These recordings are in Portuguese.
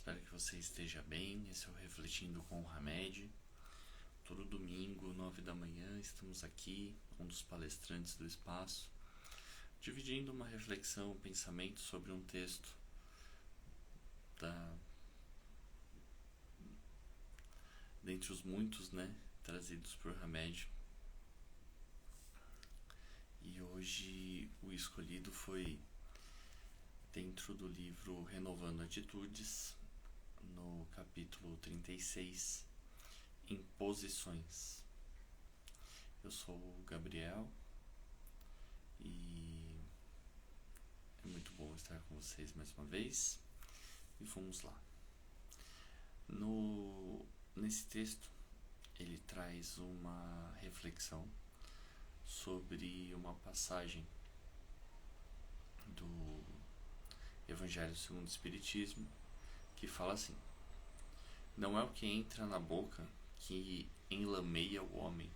Espero que você esteja bem. Esse é o Refletindo com o Hamed. Todo domingo, 9 da manhã, estamos aqui, um dos palestrantes do espaço, dividindo uma reflexão, um pensamento sobre um texto dentre os muitos, trazidos por Hamed. E hoje o escolhido foi dentro do livro Renovando Atitudes, no capítulo 36, Imposições. Eu sou o Gabriel e é muito bom estar com vocês mais uma vez. E vamos lá. Nesse texto, ele traz uma reflexão sobre uma passagem do Evangelho segundo o Espiritismo, que fala assim: não é o que entra na boca que enlameia o homem,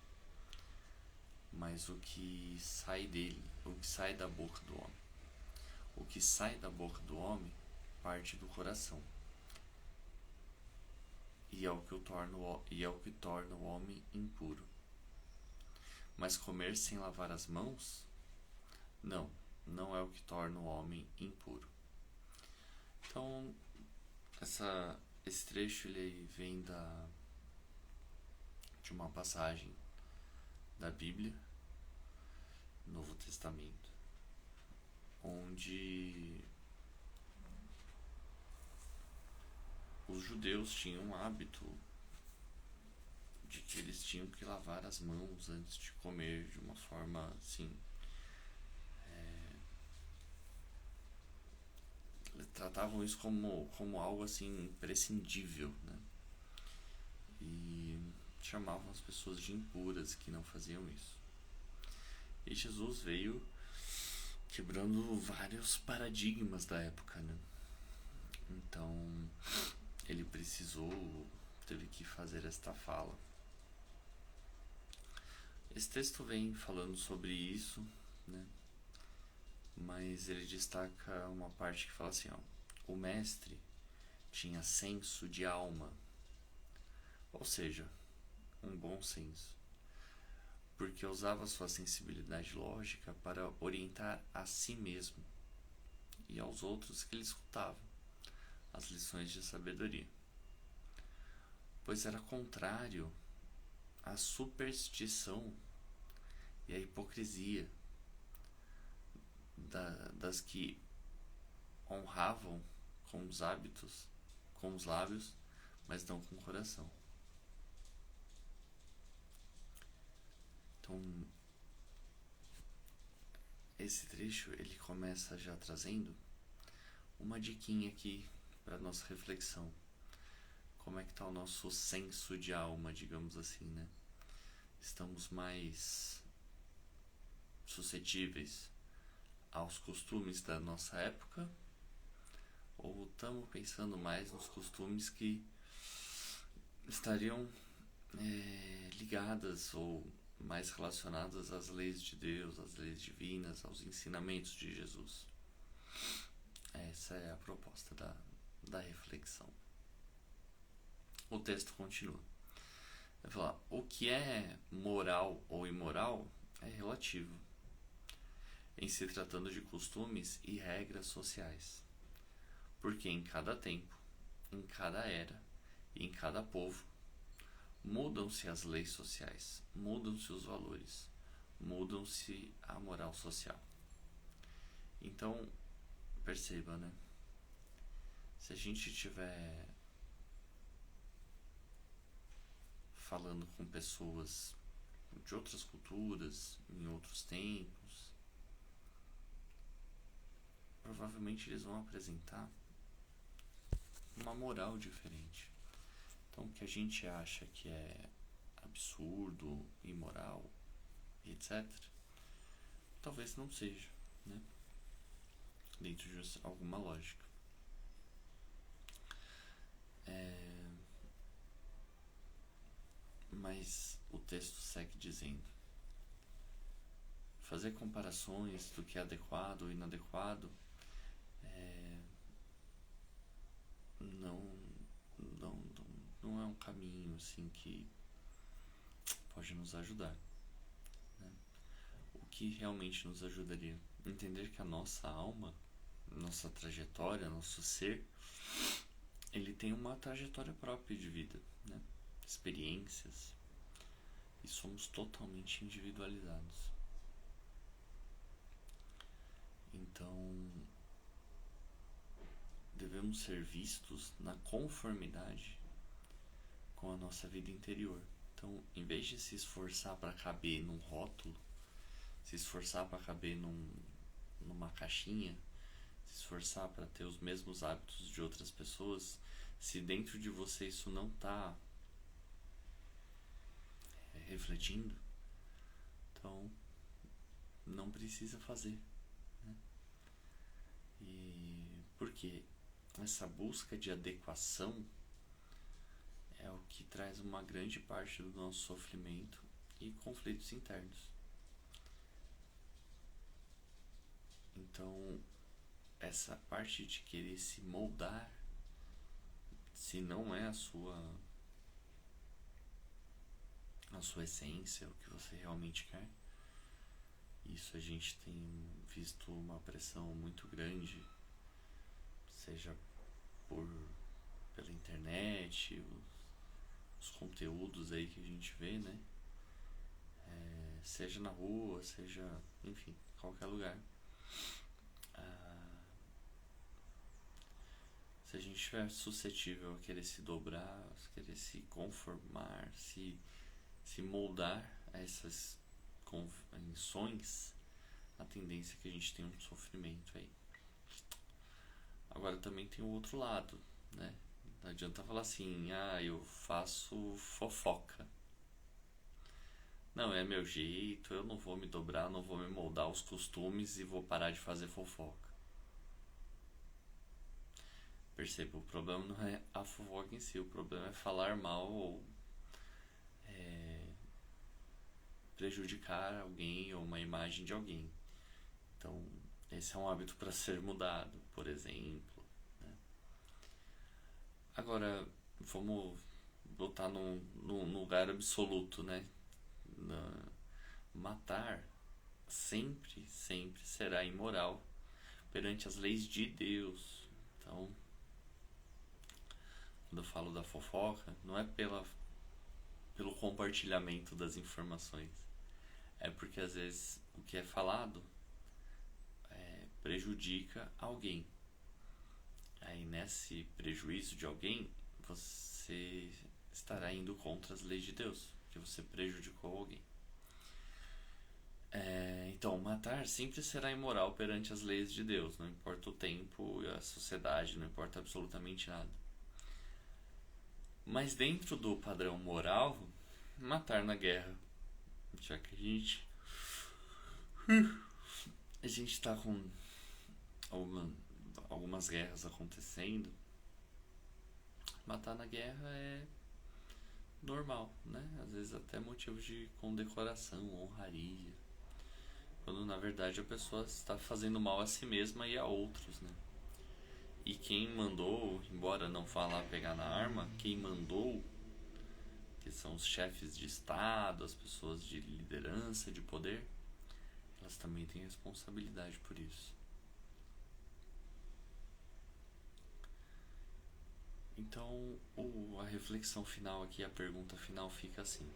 mas o que sai dele, o que sai da boca do homem. O que sai da boca do homem parte do coração, e é o que torna o homem impuro. Mas comer sem lavar as mãos, não é o que torna o homem impuro. Então, esse trecho ele vem de uma passagem da Bíblia, Novo Testamento, onde os judeus tinham o hábito de que eles tinham que lavar as mãos antes de comer, de uma forma assim, tratavam isso como algo assim imprescindível, e chamavam as pessoas de impuras que não faziam isso. E Jesus veio quebrando vários paradigmas da época, Então ele teve que fazer esta fala. Esse texto vem falando sobre isso, mas ele destaca uma parte que fala assim, o mestre tinha senso de alma, ou seja, um bom senso, porque usava sua sensibilidade lógica para orientar a si mesmo e aos outros que ele escutava as lições de sabedoria, pois era contrário à superstição e à hipocrisia das que honravam com os hábitos, com os lábios, mas não com o coração. Então, esse trecho ele começa já trazendo uma diquinha aqui para nossa reflexão. Como é que está o nosso senso de alma, digamos assim, Estamos mais suscetíveis aos costumes da nossa época, ou estamos pensando mais nos costumes que estariam ligadas ou mais relacionadas às leis de Deus, às leis divinas, aos ensinamentos de Jesus? Essa é a proposta da reflexão. O texto continua. Vai falar: o que é moral ou imoral é relativo, em se tratando de costumes e regras sociais, porque em cada tempo, em cada era e em cada povo mudam-se as leis sociais, mudam-se os valores, mudam-se a moral social. Então, perceba, se a gente estiver falando com pessoas de outras culturas, em outros tempos, provavelmente eles vão apresentar uma moral diferente. Então, o que a gente acha que é absurdo, imoral, etc., talvez não seja, dentro de alguma lógica. Mas o texto segue dizendo: fazer comparações do que é adequado ou inadequado assim que pode nos ajudar, né? O que realmente nos ajudaria? Entender que a nossa alma, nossa trajetória, nosso ser, ele tem uma trajetória própria de vida, né? Experiências, e somos totalmente individualizados. Então, devemos ser vistos na conformidade com a nossa vida interior. Então, em vez de se esforçar para caber num rótulo, se esforçar para caber numa caixinha, se esforçar para ter os mesmos hábitos de outras pessoas, se dentro de você isso não está refletindo, então não precisa fazer, né? E porque essa busca de adequação é o que traz uma grande parte do nosso sofrimento e conflitos internos. Então, essa parte de querer se moldar, se não é a sua essência, o que você realmente quer, isso a gente tem visto uma pressão muito grande, seja pela internet, os conteúdos aí que a gente vê, né? Seja na rua, seja, enfim, qualquer lugar. Se a gente estiver suscetível a querer se dobrar, a querer se conformar, se moldar a essas convenções, a tendência é que a gente tenha um sofrimento aí. Agora também tem o outro lado, né? Não adianta falar assim, eu faço fofoca. Não, é meu jeito, eu não vou me dobrar, não vou me moldar aos costumes e vou parar de fazer fofoca. Perceba, o problema não é a fofoca em si, o problema é falar mal ou prejudicar alguém ou uma imagem de alguém. Então, esse é um hábito para ser mudado, por exemplo, né? Agora, vamos botar num lugar absoluto, né? Matar sempre será imoral perante as leis de Deus. Então, quando eu falo da fofoca, não é pelo compartilhamento das informações, é porque às vezes o que é falado prejudica alguém. Aí nesse prejuízo de alguém, você estará indo contra as leis de Deus, porque você prejudicou alguém. Então, matar sempre será imoral perante as leis de Deus, não importa o tempo e a sociedade, não importa absolutamente nada. Mas dentro do padrão moral, matar na guerra, já que a gente está com algumas guerras acontecendo, matar na guerra é normal, né? Às vezes até motivo de condecoração, honraria, quando na verdade a pessoa está fazendo mal a si mesma e a outros, né? E quem mandou, embora não vá lá pegar na arma, quem mandou, que são os chefes de estado, as pessoas de liderança, de poder, elas também têm responsabilidade por isso. Então, a reflexão final aqui, a pergunta final fica assim: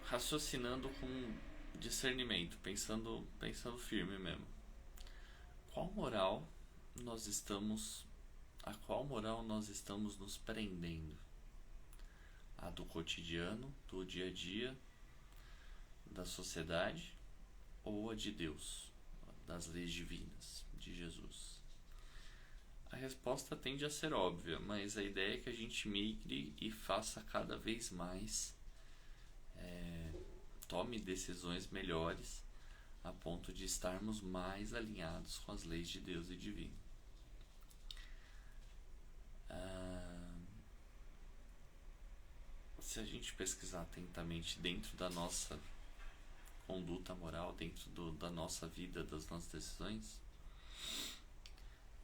raciocinando com discernimento, pensando firme mesmo. A qual moral nós estamos nos prendendo? A do cotidiano, do dia a dia, da sociedade, ou a de Deus, das leis divinas, de Jesus? A resposta tende a ser óbvia, mas a ideia é que a gente migre e faça cada vez mais, tome decisões melhores, a ponto de estarmos mais alinhados com as leis de Deus e divino. Se a gente pesquisar atentamente dentro da nossa conduta moral, dentro da nossa vida, das nossas decisões,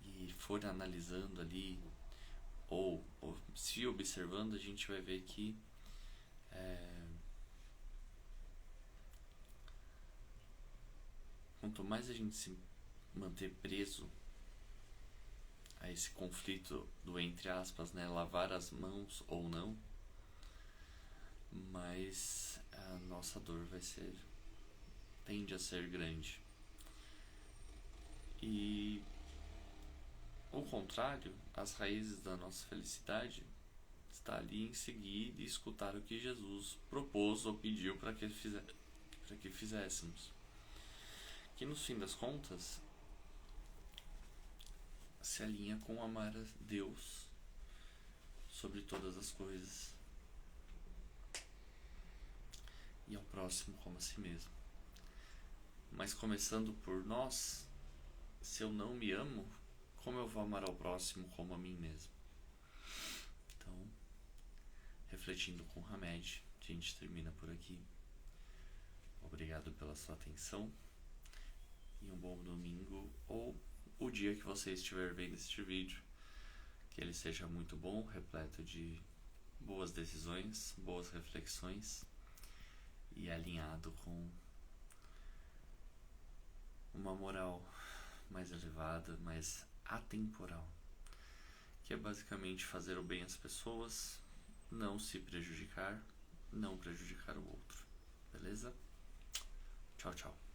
e for analisando ali ou se observando, a gente vai ver que quanto mais a gente se manter preso a esse conflito do, entre aspas, né, lavar as mãos ou não, mais a nossa dor tende a ser grande. E ao contrário, as raízes da nossa felicidade está ali em seguir e escutar o que Jesus propôs ou pediu para que fizéssemos. Que no fim das contas se alinha com amar a Deus sobre todas as coisas e ao próximo como a si mesmo. Mas começando por nós, se eu não me amo, como eu vou amar ao próximo como a mim mesmo? Então, refletindo com Hamed, a gente termina por aqui. Obrigado pela sua atenção e um bom domingo, ou o dia que você estiver vendo este vídeo. Que ele seja muito bom, repleto de boas decisões, boas reflexões e alinhado com uma moral mais elevada, mais atemporal, que é basicamente fazer o bem às pessoas, não se prejudicar, não prejudicar o outro. Beleza? Tchau, tchau.